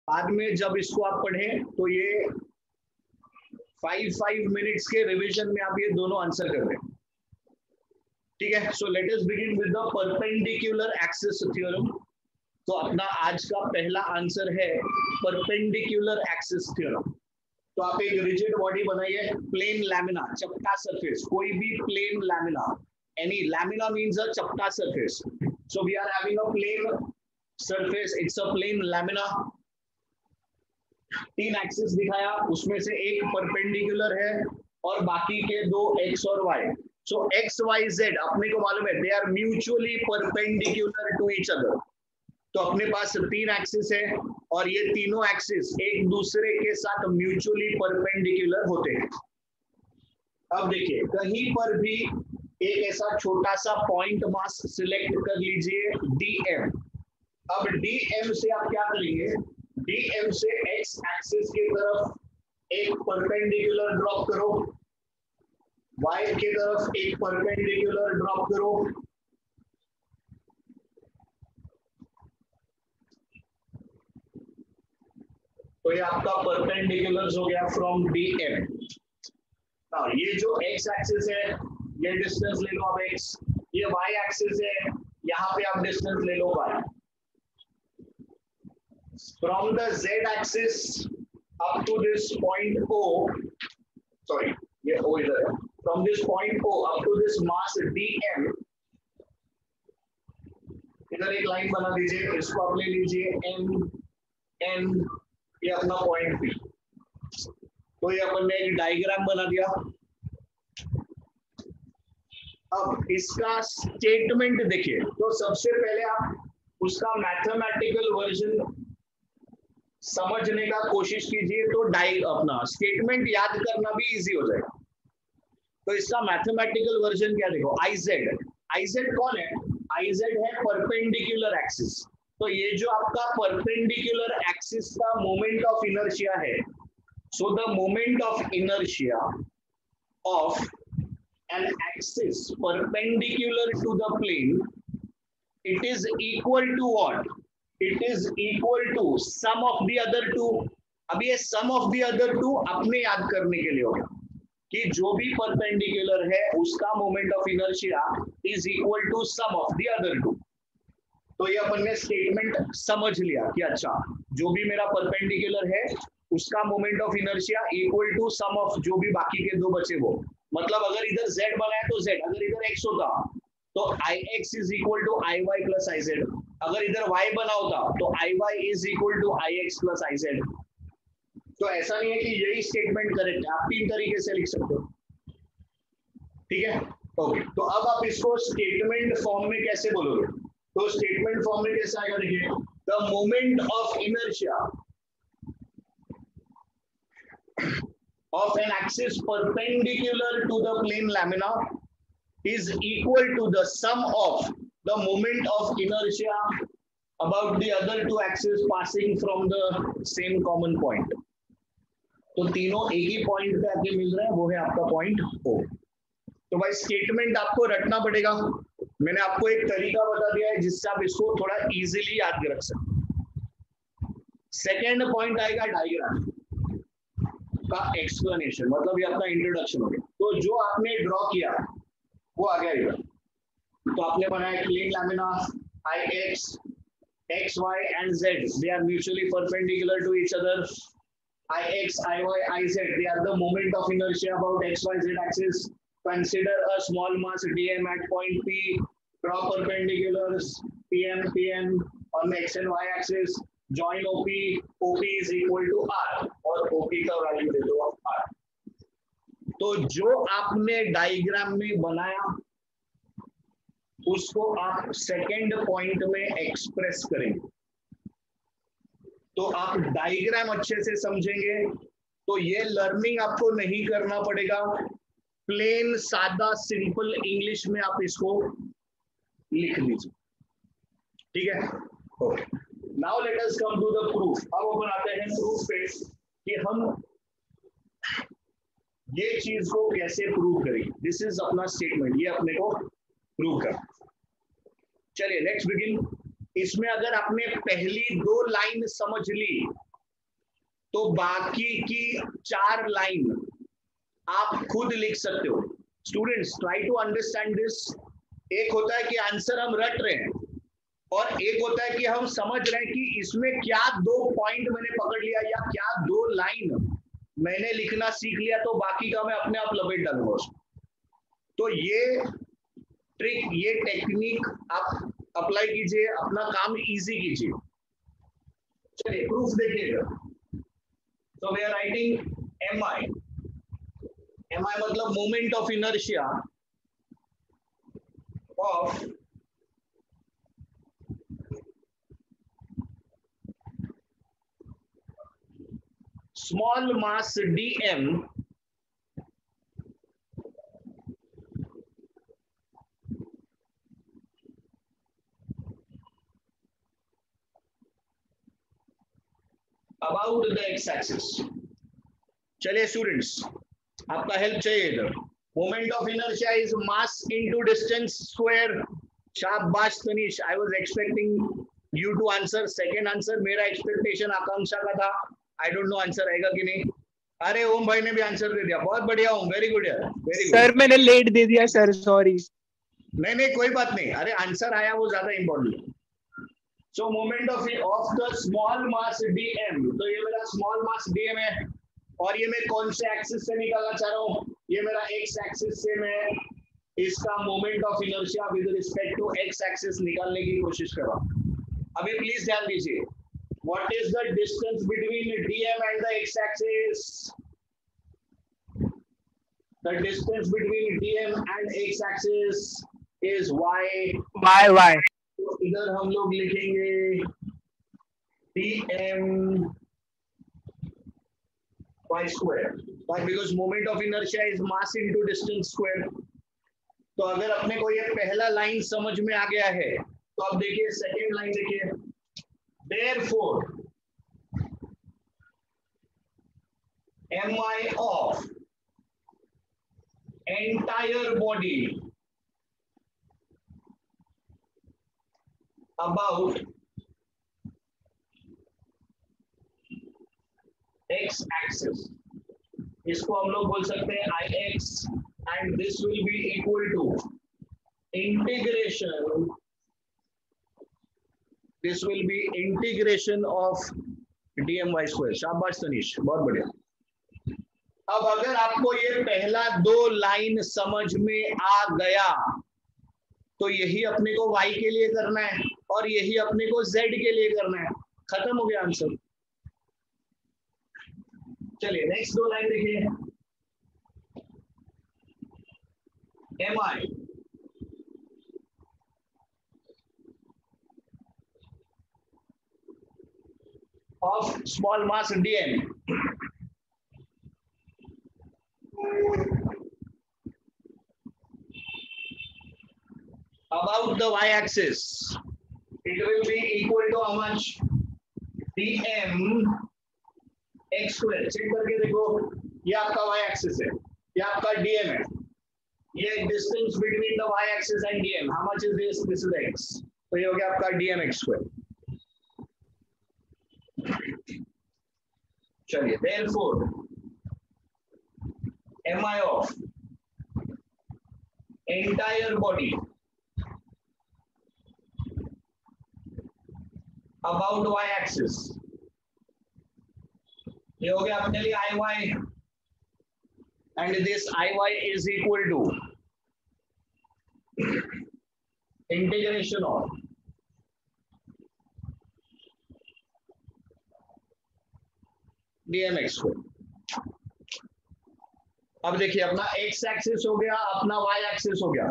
बाद में जब इसको आप पढ़ें तो ये 5 मिनट्स के रिवीजन में आप ये दोनों आंसर कर दें। ठीक है, so let us begin with the perpendicular axis theorem. तो अपना आज का पहला आंसर है परपेंडिकुलर एक्सिस थ्योरम। तो आप एक रिजिड बॉडी बनाइए, प्लेन लैमिना, चपटा सरफेस, कोई भी plane lamina, any lamina means a चपटा surface. So we are having a plane surface, it's a plane lamina. 3 axis दिखाया, उसमें से एक परपेंडिकुलर है और बाकी के 2 एक्स और वाई। सो एक्स वाई जेड अपने को मालूम है, they are mutually perpendicular to each other. तो अपने पास 3 एक्सिस है और ये तीनों एक्सिस एक दूसरे के साथ म्यूचुअली परपेंडिकुलर होते हैं। अब देखिए, कहीं पर भी एक ऐसा छोटा सा पॉइंट मास सिलेक्ट कर लीजिए, डीएम। अब डीएम से आप क्या करेंगे, डीएम से एक्स एक्सिस की तरफ एक परपेंडिकुलर ड्रॉप करो, वाई की तरफ एक परपेंडिकुलर ड्रॉप करो, तो ये आपका परपेंडिकुलर हो गया फ्रॉम डीएम। ये जो एक्स एक्सिस है ये डिस्टेंस ले लो आप एक्स, ये वाई एक्सिस है यहाँ पे आप डिस्टेंस ले लो Y. From the Z axis up to this point O, sorry ये ओ इधर है, from this point O up to this mass DM, इधर एक लाइन बना दीजिए, इसको आप ले लीजिए एम एन, ये अपना पॉइंट पी। तो ये अपन ने एक डायग्राम बना दिया। अब इसका स्टेटमेंट देखिए, तो सबसे पहले आप उसका मैथमेटिकल वर्जन समझने का कोशिश कीजिए, तो अपना स्टेटमेंट याद करना भी इजी हो जाएगा। तो इसका मैथमेटिकल वर्जन क्या, देखो आईजेड, आईजेड कौन है, आईजेड है परपेंडिकुलर एक्सिस। तो ये जो आपका परपेंडिकुलर एक्सिस का मोमेंट ऑफ इनर्शिया है, so the moment of inertia of an axis perpendicular to the plane, it is equal to what, it is equal to sum of the other two। अब ये sum of the other two अपने याद करने के लिए होगा कि जो भी परपेंडिकुलर है उसका moment of inertia is equal to sum of the other two. तो ये अपन ने स्टेटमेंट समझ लिया कि अच्छा, जो भी मेरा परपेंडिकुलर है उसका moment of inertia equal to sum of जो भी बाकी के 2 बचे वो। मतलब अगर इधर z बनाया तो z, अगर इधर x होता तो ix is equal to iy plus iz, अगर इधर y बना होता तो iy is equal to ix plus iz। तो ऐसा नहीं है कि यही स्टेटमेंट करेक्ट है, आप 3 तरीके से लिख सकते हो। ठीक है, ओके। तो अब आप इसको स्टेटमेंट फॉर्म में कैसे बोलोगे, तो स्टेटमेंट फॉर्म में कैसे आएगा, देखिए, the moment of inertia of an axis perpendicular to the plane lamina is equal to the sum of the moment of inertia about the other 2 axes passing from the same common point। तो तीनों एक ही point पे आके मिल रहे हैं, वो है आपका पॉइंट O। तो भाई स्टेटमेंट आपको रटना पड़ेगा, मैंने आपको एक तरीका बता दिया है जिससे आप इसको थोड़ा इजीली याद रख सकते। सेकेंड पॉइंट आएगा डायग्राम का एक्सप्लेनेशन, मतलब ये आपका इंट्रोडक्शन हो गया। तो जो आपने ड्रॉ किया वो आ गया इधर। तो आपने बनाया plane lamina, I x, x y and z, they are mutually perpendicular to each other. I x, I y, I z, they are the moment of inertia about x Y z axis. Consider a small mass dm at point P, draw perpendiculars PM PN on x and y axis, join OP, OP is equal to R और OP का value दे दो R। तो जो आपने diagram में बनाया उसको आप सेकेंड पॉइंट में एक्सप्रेस करेंगे। तो आप डायग्राम अच्छे से समझेंगे तो ये लर्निंग आपको नहीं करना पड़ेगा, प्लेन सादा सिंपल इंग्लिश में आप इसको लिख लीजिए। ठीक है, okay. Now let us come to the proof. अब अपन आते हैं प्रूफ पे कि हम ये चीज को कैसे प्रूव करेंगे। दिस इज अपना स्टेटमेंट, ये अपने को प्रूव कर। चलिए लेट्स बिगिन। इसमें अगर आपने पहली 2 लाइन समझ ली तो बाकी की 4 लाइन आप खुद लिख सकते हो। Students try to understand this. एक होता है कि आंसर हम रट रहे हैं और एक होता है कि हम समझ रहे हैं कि इसमें क्या 2 पॉइंट मैंने पकड़ लिया या क्या 2 लाइन मैंने लिखना सीख लिया तो बाकी का मैं अपने आप लपेट डालूंगा उसको। तो ये ट्रिक, ये टेक्निक आप अप्लाई कीजिए, अपना काम इजी कीजिए। चलिए प्रूफ देखिएगा। तो we are writing MI. MI मतलब moment of inertia of small mass dm about the x-axis। चलिए स्टूडेंट्स, आपका हेल्प चाहिए इधर। Moment of inertia is mass into distance square. शाबाश Tanish, I was expecting you to answer second answer. मेरा expectation Akanksha का था। I don't know answer आएगा कि नहीं। अरे ओम भाई ने भी आंसर दे दिया, बहुत बढ़िया ओम, वेरी गुड यार, वेरी गुड। सर मैंने लेट दे दिया सर, सॉरी। नहीं नहीं कोई बात नहीं, अरे आंसर आया वो ज्यादा important. So moment of the small mass dm, तो ये मेरा स्मॉल मास dm है और ये मैं कौन से एक्सिस से निकालना चाह रहा हूँ, ये मेरा एक्स एक्सिस से मैं इसका moment of inertia with respect to x axis निकालने की कोशिश कर रहा हूँ। अभी प्लीज ध्यान दीजिए, what is the distance between dm and the x axis? The distance between dm and x axis is y। तो इधर हम लोग लिखेंगे dm y square, because moment of inertia is mass into distance square। तो अगर अपने को ये पहला लाइन समझ में आ गया है तो अब देखिए सेकेंड लाइन देखिए, therefore mi of entire body about x axis, इसको हम लोग बोल सकते हैं ix, and this will be equal to integration, this will be integration of dmy square। शाबाश तनीश, बहुत बढ़िया। अब अगर आपको ये पहला 2 लाइन समझ में आ गया तो यही अपने को y के लिए करना है और यही अपने को z के लिए करना है। खत्म हो गया आंसर। चलिए नेक्स्ट 2 लाइन देखिए, mi of small mass dm about the y-axis, it will be equal to how much? dm x square। Check करके देखो, ये आपका y-axis है, ये आपका dm है, ये distance between the y-axis and dm, how much is this? This is x, तो ये हो गया आपका dm x square। चलिए therefore mi of entire body about y axis, ये हो गया अपने लिए iy, and this iy is equal to integration of dmx square। अब देखिए अपना x एक्सिस हो गया, अपना y एक्सिस हो गया।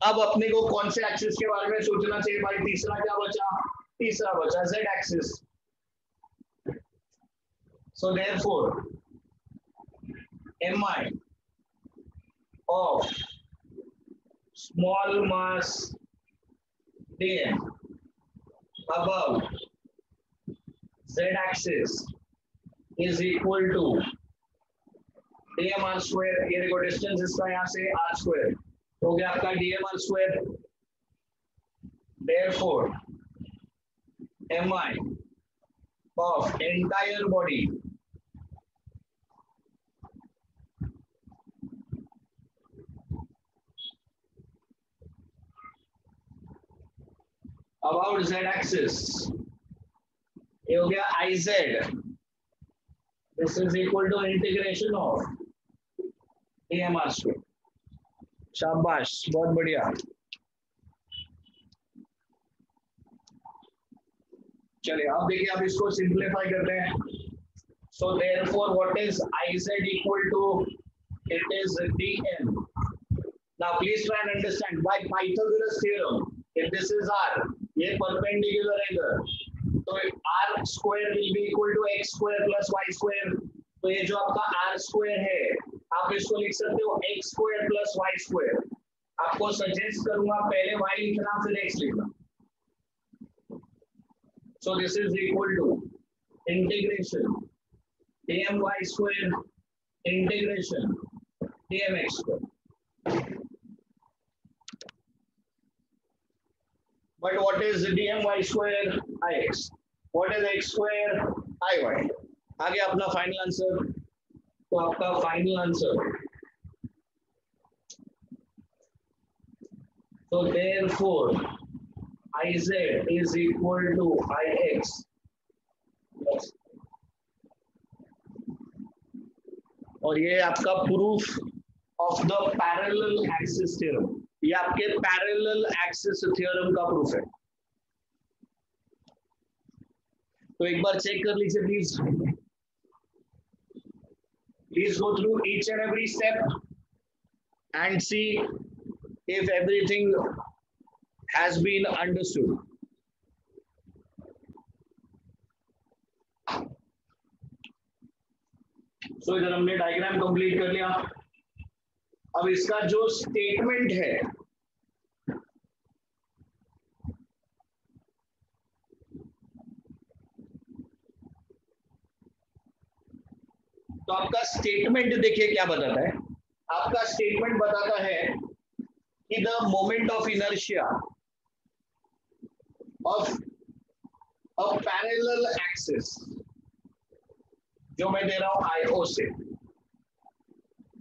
अब अपने को कौन से एक्सिस के बारे में सोचना चाहिए भाई? तीसरा क्या बचा? तीसरा बचा z axis. So therefore mi of small mass dm above z axis is equal to dm r square। ये देखो डिस्टेंस इसका यहाँ से r square हो गया आपका dm r square। therefore mi of entire body about z axis ये हो गया iz, this is equal to integration of dmr square. शाबाश, बहुत बढ़िया। चलिए अब देखिए, अब इसको सिंप्लीफाई करते हैं। So therefore what is iz equal to, it is dm। Now please try and understand by Pythagoras theorem, if this is r, ये परपेंडिकुलर है इधर, तो r square will be equal to x square plus y square. तो ये जो आपका r square है, आप इसको लिख सकते हो x square plus y square. आपको सजेस्ट करूंगा पहले y लिखना फिर x लिखना। So this is equal to integration dmy square integration dmx square. But what is dmy square ix? What is x square iy? आगे अपना फाइनल आंसर। तो आपका final answer, so therefore iz is equal to ix plus, और ये आपका proof of the parallel axis theorem, ये आपके parallel axis theorem का प्रूफ है। तो एक बार चेक कर लीजिए please, please go through each and every step and see if everything has been understood. So इधर हमने डायग्राम कंप्लीट कर लिया। अब इसका जो स्टेटमेंट है, तो आपका स्टेटमेंट देखिए क्या बताता है। आपका स्टेटमेंट बताता है कि the moment of inertia of a parallel axis, जो मैं दे रहा हूं IO से,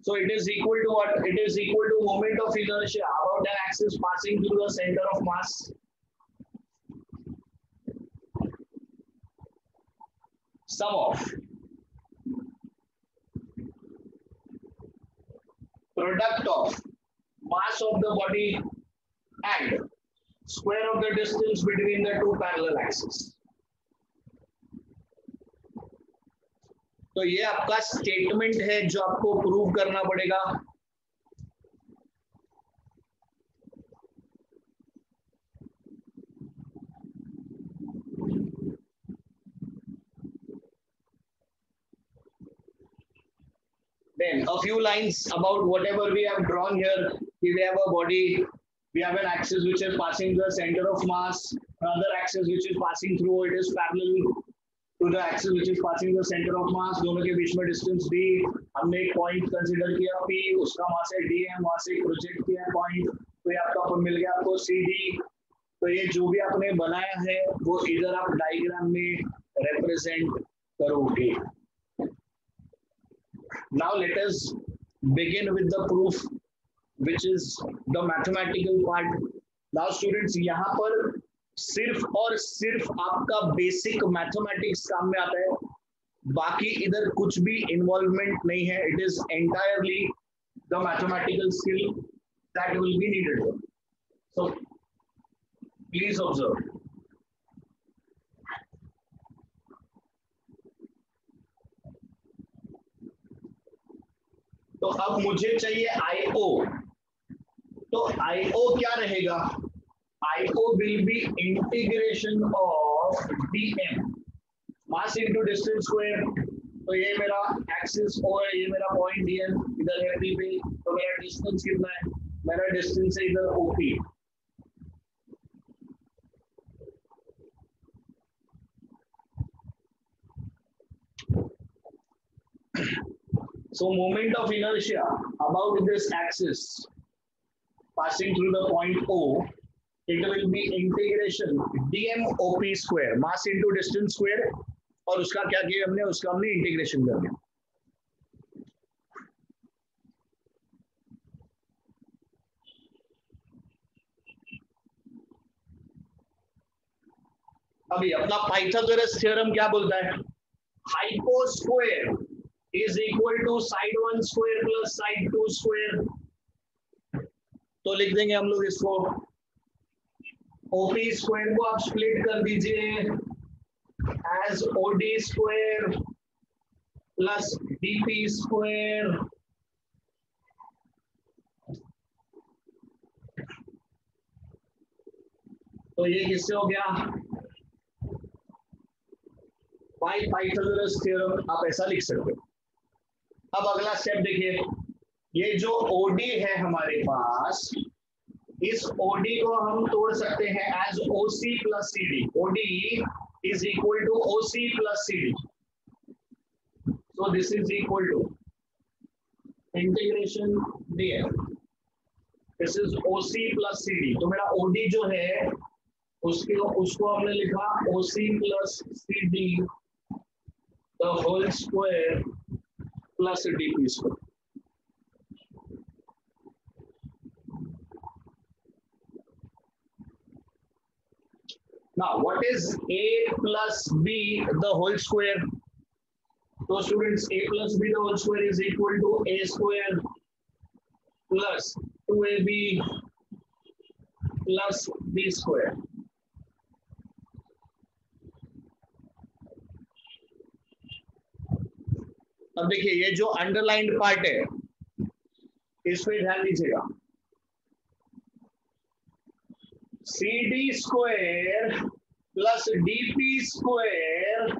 so it is equal to what? It is equal to moment of inertia about an axis passing through the center of mass sum of product of mass of the body and square of the distance between the two parallel axes. तो ये आपका statement है जो आपको prove करना पड़ेगा। Then a few lines about whatever we have drawn here. We have a body, we have an axis which is passing the center of mass, another axis which is passing through, it is parallel to the axis which is passing the center of mass, दोनों के बीच में distance d, हमने एक point consider किया p, उसका वहां से dm, वहां से प्रोजेक्ट किया पॉइंट, तो ये आपका मिल गया आपको cd। तो ये जो भी आपने बनाया है वो इधर आप डायग्राम में रिप्रेजेंट करोगे। Now let us begin with the proof, which is the mathematical part. Now students, यहाँ पर सिर्फ और सिर्फ आपका बेसिक मैथमेटिक्स काम में आता है, बाकी इधर कुछ भी इन्वॉल्वमेंट नहीं है। It is entirely the mathematical skill that will be needed. So please observe. तो अब मुझे चाहिए IO, तो IO क्या रहेगा? IO will be integration of dm mass into distance square। तो ये मेरा एक्सिस O है, ये मेरा पॉइंट dm इधर है p पे, तो मेरा डिस्टेंस कितना है? मेरा डिस्टेंस है इधर OP। So moment of inertia about this axis passing through the point O, it will be integration dm OP square, mass into distance square, और उसका क्या किया हमने? उसका हमने इंटीग्रेशन कर दिया। अभी अपना पाइथागोरस थ्योरम क्या बोलता है? Hypo square is equal to side 1 square plus side 2 square. तो लिख देंगे हम लोग इसको, ओपी स्क्वायर को आप स्प्लिट कर दीजिए as OD square plus DP square तो ये किससे हो गया? बाय पाइथागोरस थ्योरम आप ऐसा लिख सकते हो। अब अगला स्टेप देखिए, ये जो ओडी है हमारे पास, इस ओडी को हम तोड़ सकते हैं as OC plus CD. OD is equal to OC plus CD, so this is equal to integration DF, this is OC plus CD. तो मेरा ओडी जो है उसको हमने लिखा OC plus CD the whole square plus DP square. Now, what is a plus b the whole square? So students, a plus b the whole square is equal to a square plus 2ab plus b square. अब देखिए ये जो underlined part है इस पे ध्यान दीजिएगा, CD square plus DP square,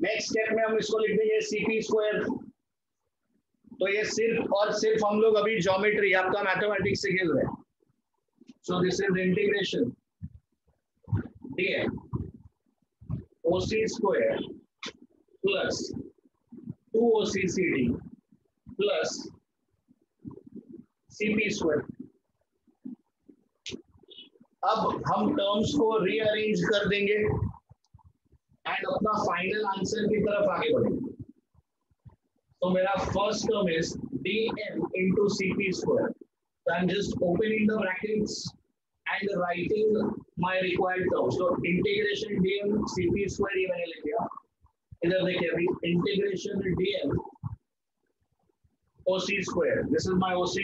next step में हम इसको लिख देंगे CP स्क्वायर। तो ये सिर्फ और सिर्फ हम लोग अभी ज्योमेट्री आपका मैथमेटिक्स से खेल रहे हैं। सो this is integration df OC square plus 2OC CD plus CP square. अब हम टर्म्स को रीअरेंज कर देंगे एंड अपना फाइनल आंसर की तरफ आगे बढ़ेंगे। तो मेरा first term is dm into CP square. So I'm just opening the brackets and writing my required terms. So integration dm CP square ये मैंने लिख दिया। इधर देखिए अभी integration dm OC square. This is my OC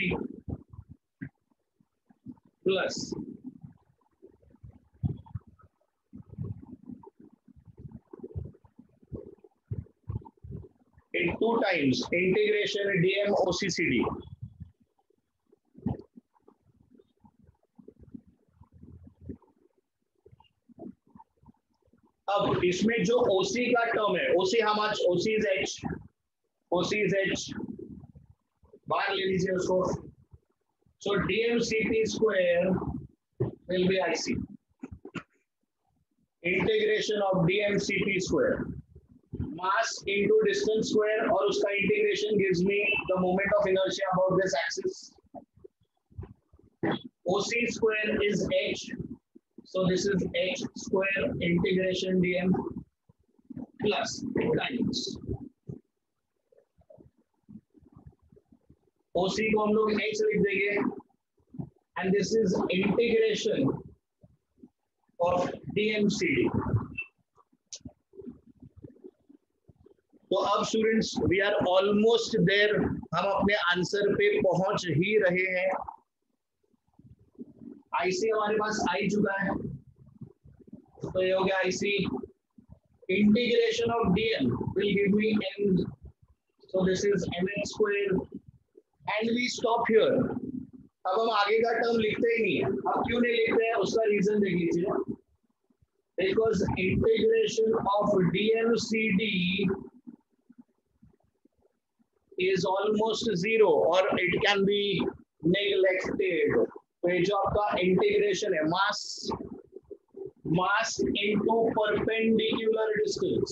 plus in 2 times integration dm OC CD. अब इसमें जो OC का टर्म है, OC how much? OC is H, OC is H, बाहर ले लीजिए उसको। So dm CP square will be IC. Integration of dm CP square, mass into distance square, और उसका integration gives me the moment of inertia about this axis. OC square is H, so this is H square integration dm plus times OC को हम लोग H लिख देंगे and this is integration of dm CD. तो अब students we are almost there, हम अपने answer पे पहुंच ही रहे हैं। आईसी हमारे पास आ ही चुका है, तो ये हो गया IC. Integration of dm will give me M, so this is mx square and we stop here. अब हम आगे का टर्म लिखते ही नहीं है। अब क्यों नहीं लिखते हैं उसका रीजन देख लीजिए, because integration of DM CD is almost zero or it can be neglected. तो ये जो आपका इंटीग्रेशन है, mass into perpendicular distance,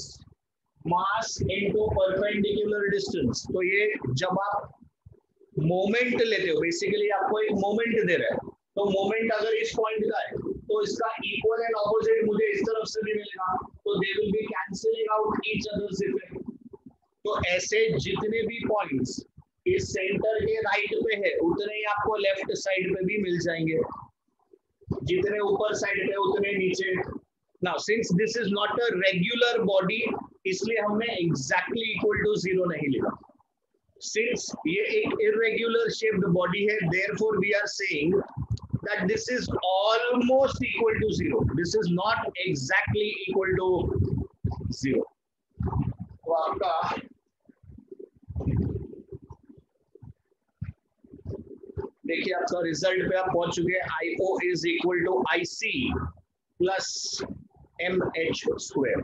mass into perpendicular distance. तो ये जब आप मोमेंट लेते हो, बेसिकली आपको एक मोमेंट दे रहा है, तो मोमेंट अगर इस पॉइंट का है तो इसका इक्वल एंड ऑपोजिट मुझे इस तरफ से भी मिलेगा, तो they will be cancelling out each others effect. तो ऐसे जितने भी पॉइंट्स इस सेंटर के राइट पे है उतने ही आपको लेफ्ट साइड पे भी मिल जाएंगे, जितने ऊपर साइड पे उतने नीचे। Now since this is not a regular body, इसलिए हमने एग्जैक्टली इक्वल टू जीरो नहीं लिखा. सिंस ये एक irregular shaped body है, therefore we are saying that this is almost equal to zero. This is not exactly equal to zero. तो आपका देखिए आपका रिजल्ट पे आप पहुंच चुके हैं. IO is equal to IC plus MH square.